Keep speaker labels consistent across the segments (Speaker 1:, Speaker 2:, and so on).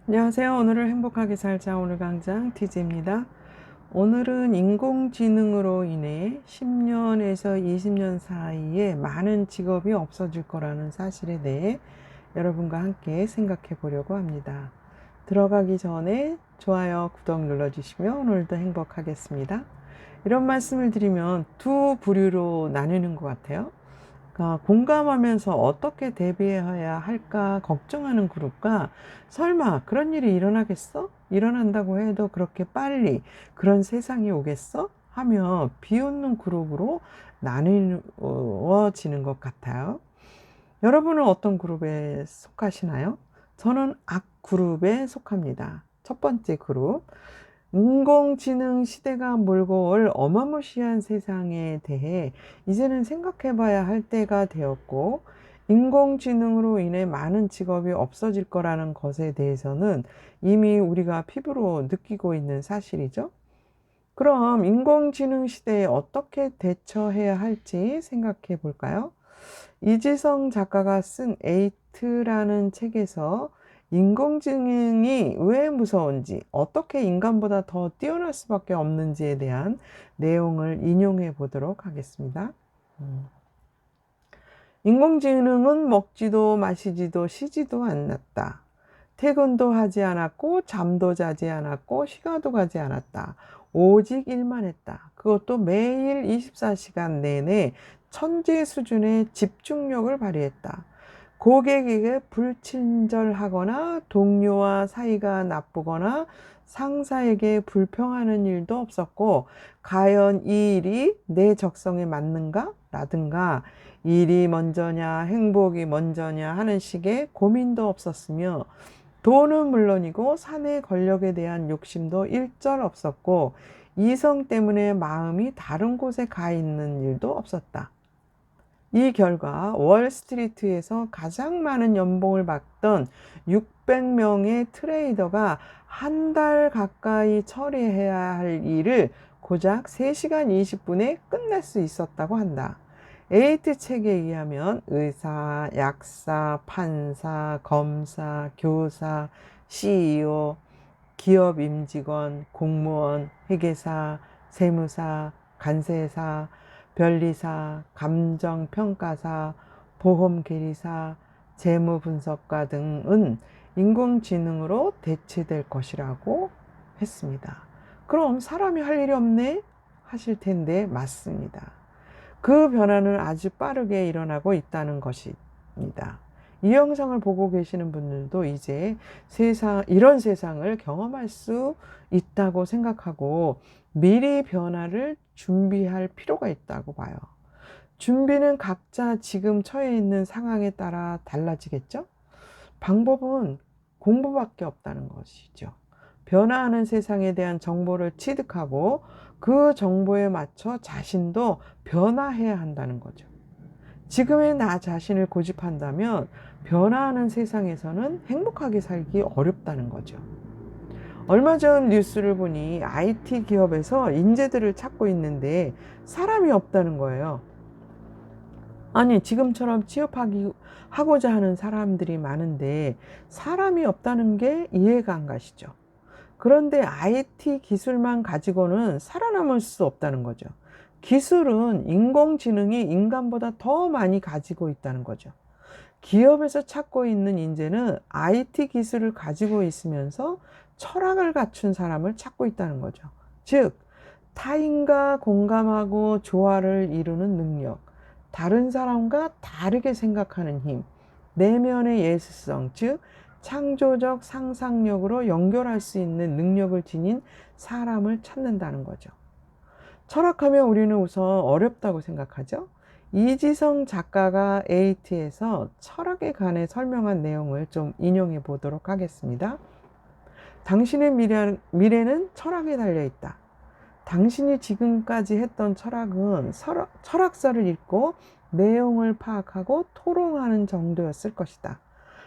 Speaker 1: 안녕하세요. 오늘을 행복하게 살자. 오늘 강장 티지입니다. 오늘은 인공지능으로 인해 10년에서 20년 사이에 많은 직업이 없어질 거라는 사실에 대해 여러분과 함께 생각해 보려고 합니다. 들어가기 전에 좋아요, 구독 눌러주시면 오늘도 행복하겠습니다. 이런 말씀을 드리면 두 부류로 나뉘는 것 같아요. 공감하면서 어떻게 대비해야 할까 걱정하는 그룹과 설마 그런 일이 일어나겠어? 일어난다고 해도 그렇게 빨리 그런 세상이 오겠어? 하며 비웃는 그룹으로 나누어지는 것 같아요. 여러분은 어떤 그룹에 속하시나요? 저는 악 그룹에 속합니다. 첫 번째 그룹. 인공지능 시대가 몰고 올 어마무시한 세상에 대해 이제는 생각해 봐야 할 때가 되었고, 인공지능으로 인해 많은 직업이 없어질 거라는 것에 대해서는 이미 우리가 피부로 느끼고 있는 사실이죠. 그럼 인공지능 시대에 어떻게 대처해야 할지 생각해 볼까요? 이지성 작가가 쓴 에이트라는 책에서 인공지능이 왜 무서운지, 어떻게 인간보다 더 뛰어날 수밖에 없는지에 대한 내용을 인용해 보도록 하겠습니다. 인공지능은 먹지도 마시지도 쉬지도 않았다. 퇴근도 하지 않았고 잠도 자지 않았고 휴가도 가지 않았다. 오직 일만 했다. 그것도 매일 24시간 내내 천재 수준의 집중력을 발휘했다. 고객에게 불친절하거나 동료와 사이가 나쁘거나 상사에게 불평하는 일도 없었고, 과연 이 일이 내 적성에 맞는가? 라든가 일이 먼저냐 행복이 먼저냐 하는 식의 고민도 없었으며, 돈은 물론이고 사내 권력에 대한 욕심도 일절 없었고, 이성 때문에 마음이 다른 곳에 가 있는 일도 없었다. 이 결과 월스트리트에서 가장 많은 연봉을 받던 600명의 트레이더가 한 달 가까이 처리해야 할 일을 고작 3시간 20분에 끝낼 수 있었다고 한다. 에이트 책에 의하면 의사, 약사, 판사, 검사, 교사, CEO, 기업 임직원, 공무원, 회계사, 세무사, 간세사, 변리사, 감정평가사, 보험계리사, 재무분석가 등은 인공지능으로 대체될 것이라고 했습니다. 그럼 사람이 할 일이 없네? 하실 텐데 맞습니다. 그 변화는 아주 빠르게 일어나고 있다는 것입니다. 이 영상을 보고 계시는 분들도 이제 이런 세상을 경험할 수 있다고 생각하고 미리 변화를 준비할 필요가 있다고 봐요. 준비는 각자 지금 처해 있는 상황에 따라 달라지겠죠? 방법은 공부밖에 없다는 것이죠. 변화하는 세상에 대한 정보를 취득하고 그 정보에 맞춰 자신도 변화해야 한다는 거죠. 지금의 나 자신을 고집한다면 변화하는 세상에서는 행복하게 살기 어렵다는 거죠. 얼마 전 뉴스를 보니 IT 기업에서 인재들을 찾고 있는데 사람이 없다는 거예요. 아니, 지금처럼 하고자 하는 사람들이 많은데 사람이 없다는 게 이해가 안 가시죠. 그런데 IT 기술만 가지고는 살아남을 수 없다는 거죠. 기술은 인공지능이 인간보다 더 많이 가지고 있다는 거죠. 기업에서 찾고 있는 인재는 IT 기술을 가지고 있으면서 철학을 갖춘 사람을 찾고 있다는 거죠. 즉, 타인과 공감하고 조화를 이루는 능력, 다른 사람과 다르게 생각하는 힘, 내면의 예술성, 즉 창조적 상상력으로 연결할 수 있는 능력을 지닌 사람을 찾는다는 거죠. 철학하면 우리는 우선 어렵다고 생각하죠. 이지성 작가가 에이트에서 철학에 관해 설명한 내용을 좀 인용해 보도록 하겠습니다. 당신의 미래는 철학에 달려있다. 당신이 지금까지 했던 철학은 철학서를 읽고 내용을 파악하고 토론하는 정도였을 것이다.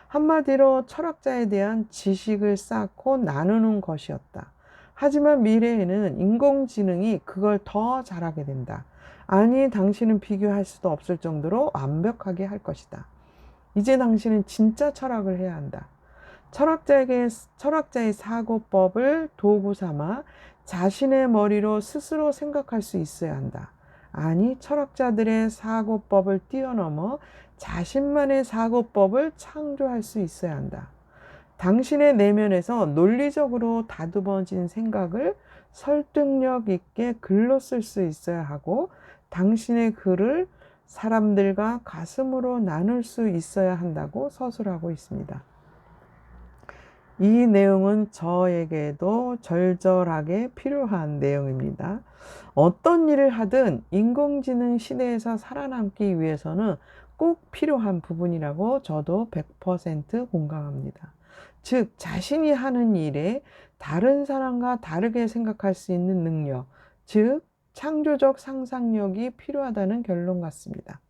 Speaker 1: 한마디로 철학자에 대한 지식을 쌓고 나누는 것이었다. 하지만 미래에는 인공지능이 그걸 더 잘하게 된다. 아니, 당신은 비교할 수도 없을 정도로 완벽하게 할 것이다. 이제 당신은 진짜 철학을 해야 한다. 철학자의 사고법을 도구 삼아 자신의 머리로 스스로 생각할 수 있어야 한다. 아니, 철학자들의 사고법을 뛰어넘어 자신만의 사고법을 창조할 수 있어야 한다. 당신의 내면에서 논리적으로 다듬어진 생각을 설득력 있게 글로 쓸 수 있어야 하고, 당신의 글을 사람들과 가슴으로 나눌 수 있어야 한다고 서술하고 있습니다. 이 내용은 저에게도 절절하게 필요한 내용입니다. 어떤 일을 하든 인공지능 시대에서 살아남기 위해서는 꼭 필요한 부분이라고 저도 100% 공감합니다. 즉, 자신이 하는 일에 다른 사람과 다르게 생각할 수 있는 능력, 즉 창조적 상상력이 필요하다는 결론 같습니다.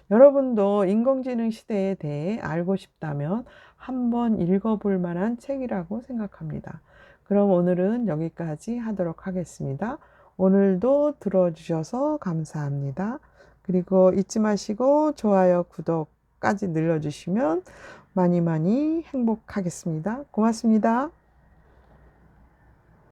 Speaker 1: 여러분도 인공지능 시대에 대해 알고 싶다면 한번 읽어볼 만한 책이라고 생각합니다. 그럼 오늘은 여기까지 하도록 하겠습니다. 오늘도 들어주셔서 감사합니다. 그리고 잊지 마시고 좋아요, 구독까지 눌러주시면 많이 행복하겠습니다. 고맙습니다.